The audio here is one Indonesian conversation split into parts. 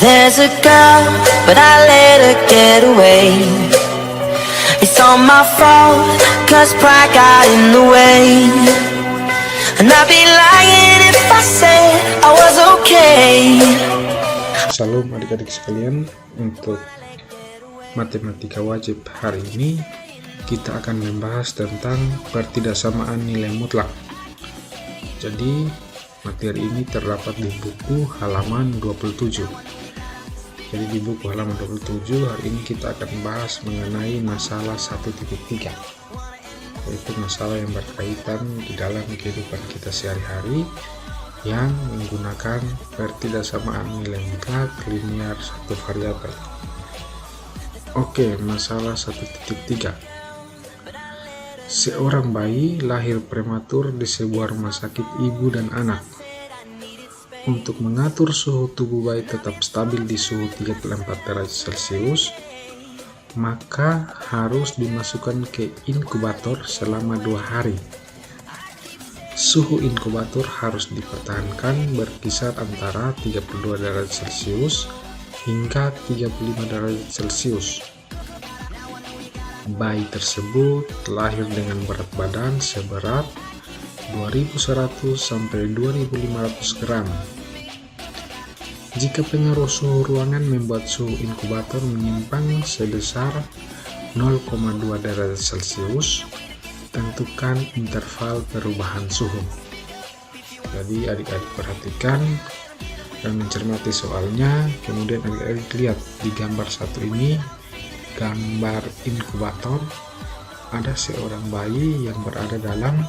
There's a girl, but I let her get away. It's all my fault, cause pride got in the way. And I'd be lying if I said I was okay. Salam adik-adik sekalian, untuk matematika wajib hari ini kita akan membahas tentang pertidaksamaan nilai mutlak. Jadi materi ini terdapat di buku halaman 27. Jadi di buku halaman 27 hari ini kita akan bahas mengenai masalah 1.3, yaitu masalah yang berkaitan di dalam kehidupan kita sehari-hari yang menggunakan pertidaksamaan nilai mutlak linear satu variabel. Oke, masalah 1.3. Seorang bayi lahir prematur di sebuah rumah sakit ibu dan anak. Untuk mengatur suhu tubuh bayi tetap stabil di suhu 34 derajat Celcius, maka harus dimasukkan ke inkubator selama 2 hari. Suhu inkubator harus dipertahankan berkisar antara 32 derajat Celcius hingga 35 derajat Celcius. Bayi tersebut lahir dengan berat badan seberat 2100 sampai 2500 gram. Jika pengaruh suhu ruangan membuat suhu inkubator menyimpang sebesar 0,2 derajat Celcius, tentukan interval perubahan suhu. Jadi adik-adik perhatikan dan mencermati soalnya, kemudian adik-adik lihat di gambar satu ini, gambar inkubator. Ada seorang bayi yang berada dalam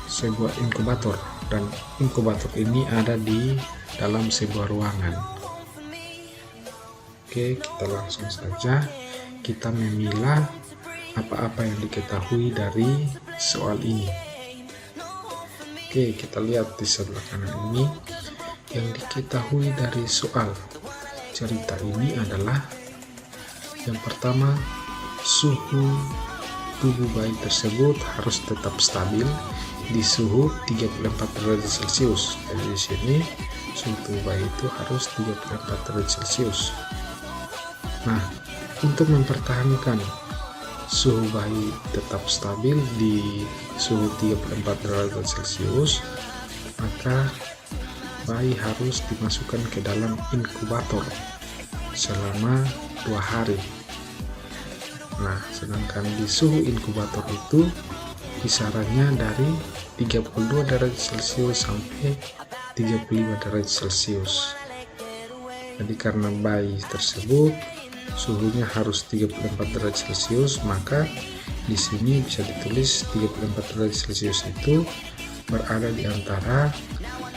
sebuah inkubator, dan inkubator ini ada di dalam sebuah ruangan. Oke, kita langsung saja kita memilah apa-apa yang diketahui dari soal ini. Oke, kita lihat di sebelah kanan ini yang diketahui dari soal cerita ini adalah yang pertama, suhu tubuh bayi tersebut harus tetap stabil di suhu 34 derajat Celcius. Jadi di sini suhu tubuh bayi itu harus 34 derajat Celcius. Nah, untuk mempertahankan suhu bayi tetap stabil di suhu 34 derajat Celcius, maka bayi harus dimasukkan ke dalam inkubator selama 2 hari. Nah, sedangkan di suhu inkubator itu kisarannya dari 32 derajat Celcius sampai 35 derajat Celcius. Jadi karena bayi tersebut suhunya harus 34 derajat Celcius, maka di sini bisa ditulis 34 derajat Celcius itu berada di antara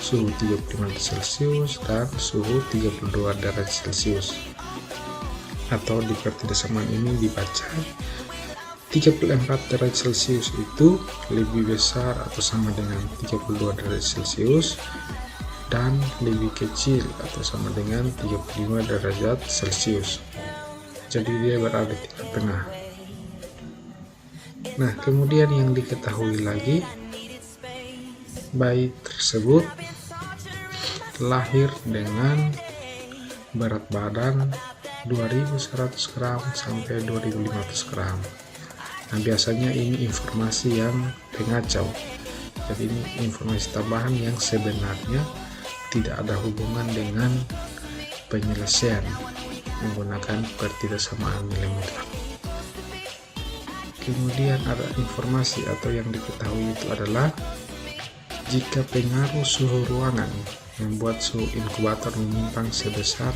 suhu 35 derajat Celcius dan suhu 32 derajat Celcius. Atau di pertidaksamaan ini dibaca 34 derajat Celcius itu lebih besar atau sama dengan 32 derajat Celcius dan lebih kecil atau sama dengan 35 derajat Celcius. Jadi dia berada di tengah. Nah, kemudian yang diketahui lagi, bayi tersebut lahir dengan berat badan 2100 gram sampai 2500 gram. Nah, biasanya ini informasi yang pengacau. Jadi ini informasi tambahan yang sebenarnya tidak ada hubungan dengan penyelesaian menggunakan pertidaksamaan nilai mutlak. Kemudian ada informasi atau yang diketahui itu adalah jika pengaruh suhu ruangan membuat suhu inkubator menyimpang sebesar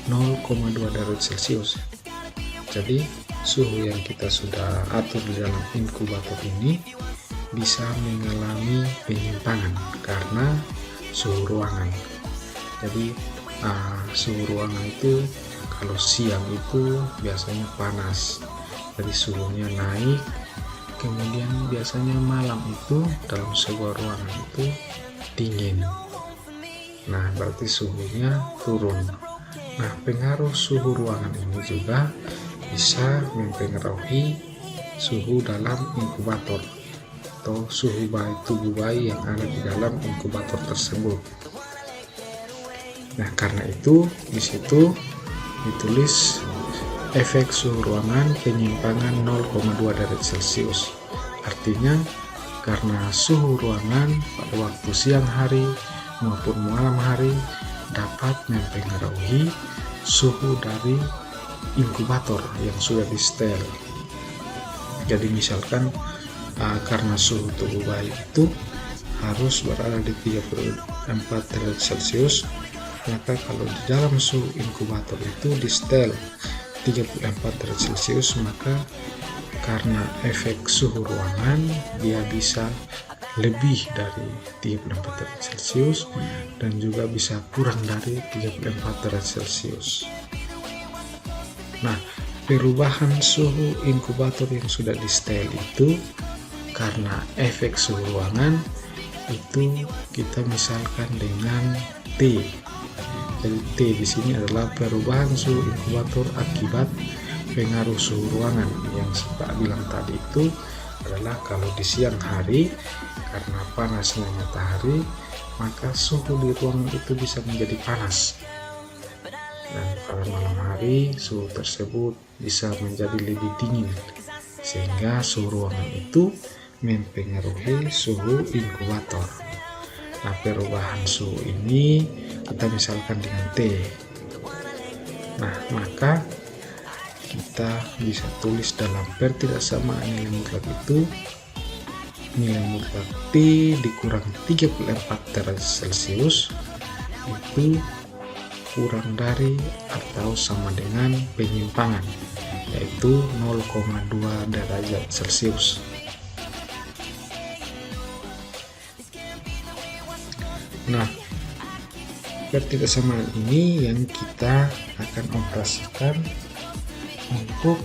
0,2 derajat Celcius. Jadi suhu yang kita sudah atur di dalam inkubator ini bisa mengalami penyimpangan karena suhu ruangan. Jadi suhu ruangan itu kalau siang itu biasanya panas, jadi suhunya naik. Kemudian biasanya malam itu dalam sebuah ruangan itu dingin. Nah, berarti suhunya turun. Nah, pengaruh suhu ruangan ini juga bisa mempengaruhi suhu dalam inkubator atau suhu tubuh bayi yang ada di dalam inkubator tersebut. Nah, karena itu di situ ditulis efek suhu ruangan penyimpangan 0,2 derajat Celcius. Artinya karena suhu ruangan pada waktu siang hari maupun malam hari dapat mempengaruhi suhu dari inkubator yang sudah di setel. Jadi misalkan karena suhu tubuh bayi itu harus berada di 34 derajat Celcius, maka kalau di dalam suhu inkubator itu di setel 34 derajat Celcius, maka karena efek suhu ruangan dia bisa lebih dari 34 derajat Celcius dan juga bisa kurang dari 34 derajat Celcius. Nah, perubahan suhu inkubator yang sudah di setel itu karena efek suhu ruangan itu kita misalkan dengan T. Jadi T di sini adalah perubahan suhu inkubator akibat pengaruh suhu ruangan. Yang saya bilang tadi itu adalah kalau di siang hari karena panasnya matahari, maka suhu di ruangan itu bisa menjadi panas. Dan pada malam hari suhu tersebut bisa menjadi lebih dingin, sehingga suhu ruangan itu mempengaruhi suhu inkubator. Nah, perubahan suhu ini kita misalkan dengan T. Nah, maka kita bisa tulis dalam pertidaksamaan nilai mutlak itu nilai mutlak T dikurang 34 derajat Celcius itu kurang dari atau sama dengan penyimpangan, yaitu 0,2 derajat Celcius. Nah, pertidaksamaan ini yang kita akan operasikan untuk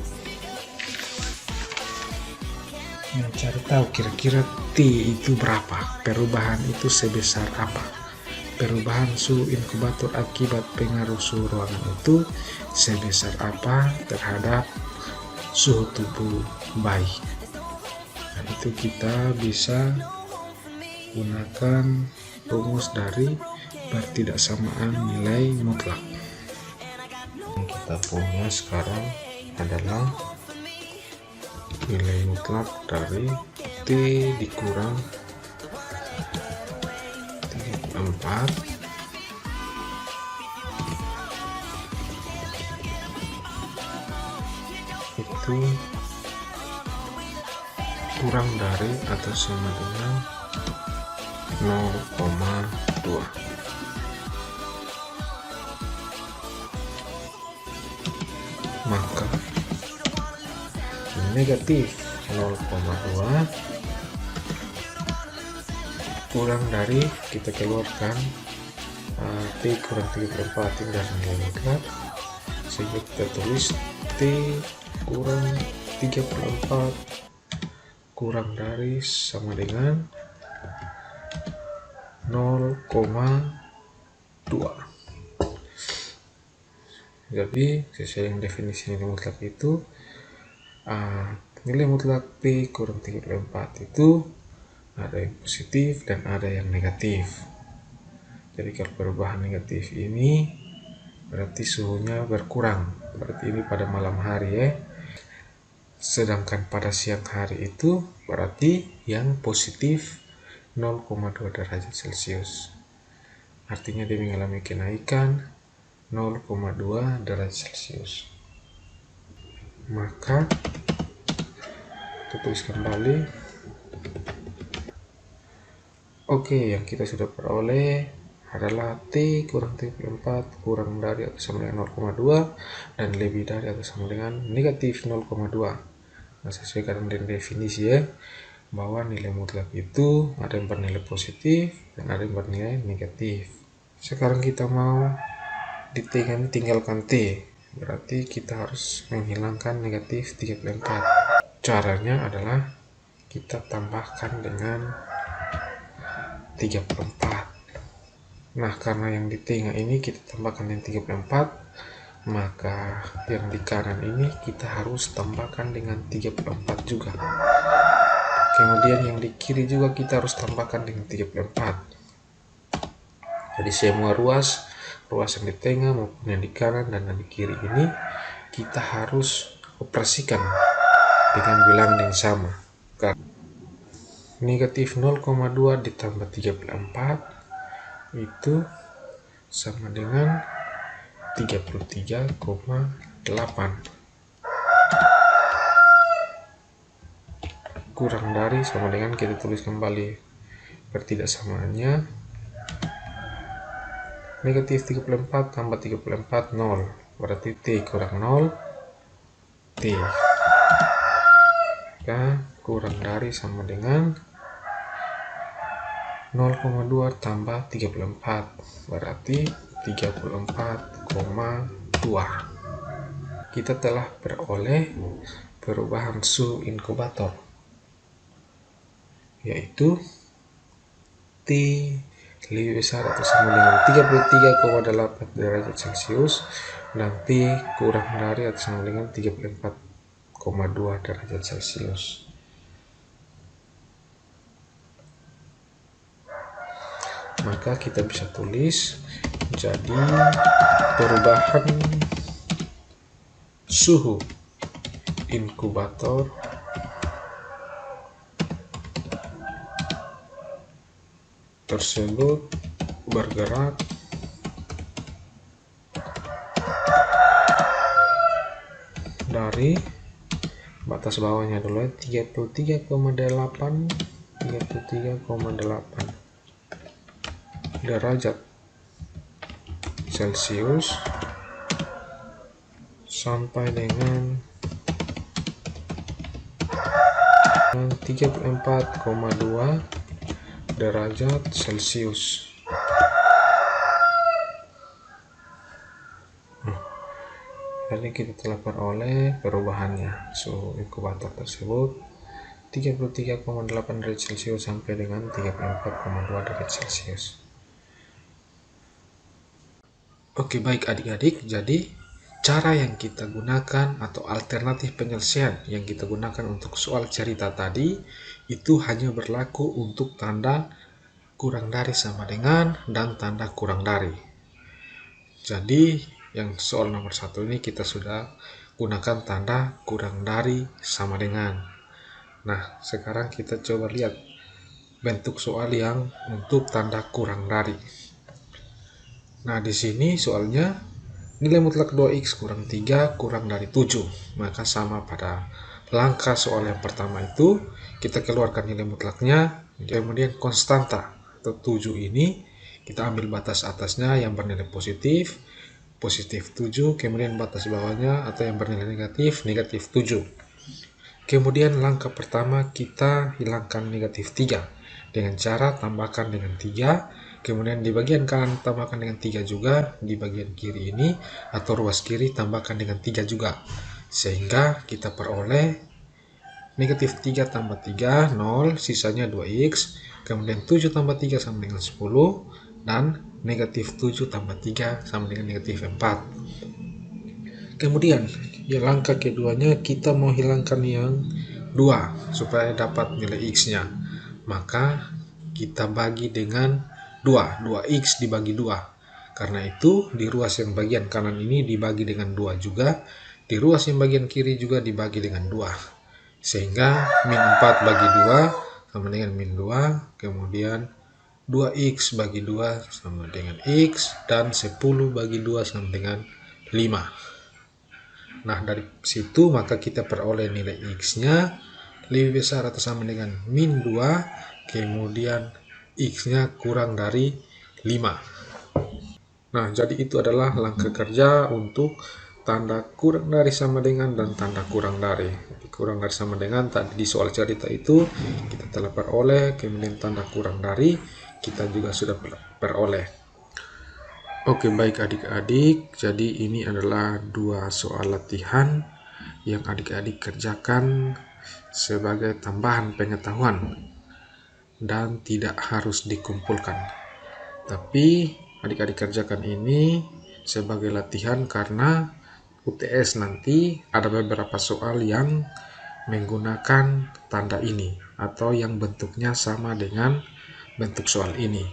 mencari tahu kira-kira T itu berapa, perubahan itu sebesar apa, perubahan suhu inkubator akibat pengaruh suhu ruangan itu sebesar apa terhadap suhu tubuh bayi. Nah, itu kita bisa gunakan rumus dari pertidaksamaan nilai mutlak. Yang kita punya sekarang adalah nilai mutlak dari T dikurang 34 itu kurang dari atau sama dengan 0,2. Maka negatif 0,2 kurang dari, kita keluarkan T kurang 34 dari nilai mutlak, sehingga kita tulis T kurang 34 kurang dari sama dengan 0,2. Jadi sesuai dengan definisi nilai mutlak itu nilai mutlak P kurang 34 itu ada yang positif dan ada yang negatif. Jadi kalau perubahan negatif ini berarti suhunya berkurang, berarti ini pada malam hari ya. Sedangkan pada siang hari itu berarti yang positif 0,2 derajat Celcius. Artinya dia mengalami kenaikan 0,2 derajat Celcius. Maka kita tulis kembali. Oke, yang kita sudah peroleh adalah T kurang 34 kurang dari atau sama dengan 0,2 dan lebih dari atau sama dengan negatif 0,2. Nah, sesuai dengan definisi ya, bahwa nilai mutlak itu ada yang bernilai positif dan ada yang bernilai negatif. Sekarang kita mau di T ini tinggalkan T, berarti kita harus menghilangkan negatif 34. Caranya adalah kita tambahkan dengan 34. Nah, karena yang di tengah ini kita tambahkan dengan 34, maka yang di kanan ini kita harus tambahkan dengan 34 juga. Kemudian yang di kiri juga kita harus tambahkan dengan 34. Jadi semua ruas ruas yang di tengah maupun yang di kanan dan yang di kiri ini kita harus operasikan dengan bilangan yang sama. Negatif 0,2 ditambah 34 itu sama dengan 33,8. Kurang dari sama dengan, kita tulis kembali pertidaksamaannya, negatif 34 tambah 34 0, berarti T kurang 0 T. Maka kurang dari sama dengan 0,2 tambah 34, berarti 34,2. Kita telah peroleh perubahan suhu inkubator, yaitu T lebih besar atau sama dengan 33,8 derajat Celcius dan T kurang dari atau sama dengan 34,2 derajat Celcius. Maka kita bisa tulis, jadi perubahan suhu inkubator tersebut bergerak dari batas bawahnya dulu 33,8 derajat Celcius sampai dengan 34,2 derajat Celcius. Jadi kita telah peroleh perubahannya suhu inkubator tersebut 33,8 derajat Celcius sampai dengan 34,2 derajat Celcius. Oke, baik adik-adik, jadi cara yang kita gunakan atau alternatif penyelesaian yang kita gunakan untuk soal cerita tadi itu hanya berlaku untuk tanda kurang dari sama dengan dan tanda kurang dari. Jadi yang soal nomor 1 ini kita sudah gunakan tanda kurang dari sama dengan. Nah, sekarang kita coba lihat bentuk soal yang untuk tanda kurang dari. Nah, di sini soalnya nilai mutlak 2x kurang 3 kurang dari 7. Maka sama pada langkah soal yang pertama itu, kita keluarkan nilai mutlaknya, kemudian konstanta atau 7 ini kita ambil batas atasnya yang bernilai positif 7, kemudian batas bawahnya atau yang bernilai negatif 7. Kemudian langkah pertama kita hilangkan negatif 3 dengan cara tambahkan dengan 3. Kemudian di bagian kanan tambahkan dengan 3 juga, di bagian kiri ini atau ruas kiri tambahkan dengan 3 juga. Sehingga kita peroleh negatif 3 tambah 3, 0, sisanya 2x. Kemudian 7 tambah 3 sama dengan 10, dan negatif 7 tambah 3 sama dengan negatif 4. Kemudian di langkah keduanya kita mau hilangkan yang 2 supaya dapat nilai x-nya. Maka kita bagi dengan 2x dibagi 2. Karena itu di ruas yang bagian kanan ini dibagi dengan 2 juga, di ruas yang bagian kiri juga dibagi dengan 2. Sehingga min 4 bagi 2 sama dengan min 2, kemudian 2x bagi 2 sama dengan x, dan 10 bagi 2 sama dengan 5. Nah, dari situ maka kita peroleh nilai x-nya lebih besar atau sama dengan min 2, kemudian x-nya kurang dari 5. Nah, jadi itu adalah langkah kerja untuk tanda kurang dari sama dengan dan tanda kurang dari. Kurang dari sama dengan tadi di soal cerita itu kita telah peroleh, kemudian tanda kurang dari kita juga sudah peroleh. Oke, baik adik-adik, jadi ini adalah 2 soal latihan yang adik-adik kerjakan sebagai tambahan pengetahuan dan tidak harus dikumpulkan. Tapi adik-adik kerjakan ini sebagai latihan karena UTS nanti ada beberapa soal yang menggunakan tanda ini atau yang bentuknya sama dengan bentuk soal ini,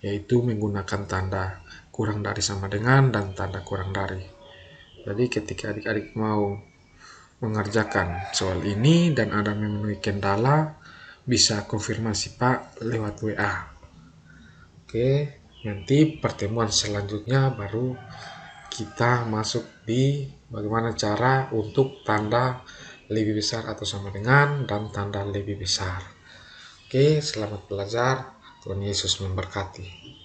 yaitu menggunakan tanda kurang dari sama dengan dan tanda kurang dari. Jadi ketika adik-adik mau mengerjakan soal ini dan ada memenuhi kendala, bisa konfirmasi Pak lewat WA. Oke, nanti pertemuan selanjutnya baru kita masuk di bagaimana cara untuk tanda lebih besar atau sama dengan dan tanda lebih besar. Oke, selamat belajar. Tuhan Yesus memberkati.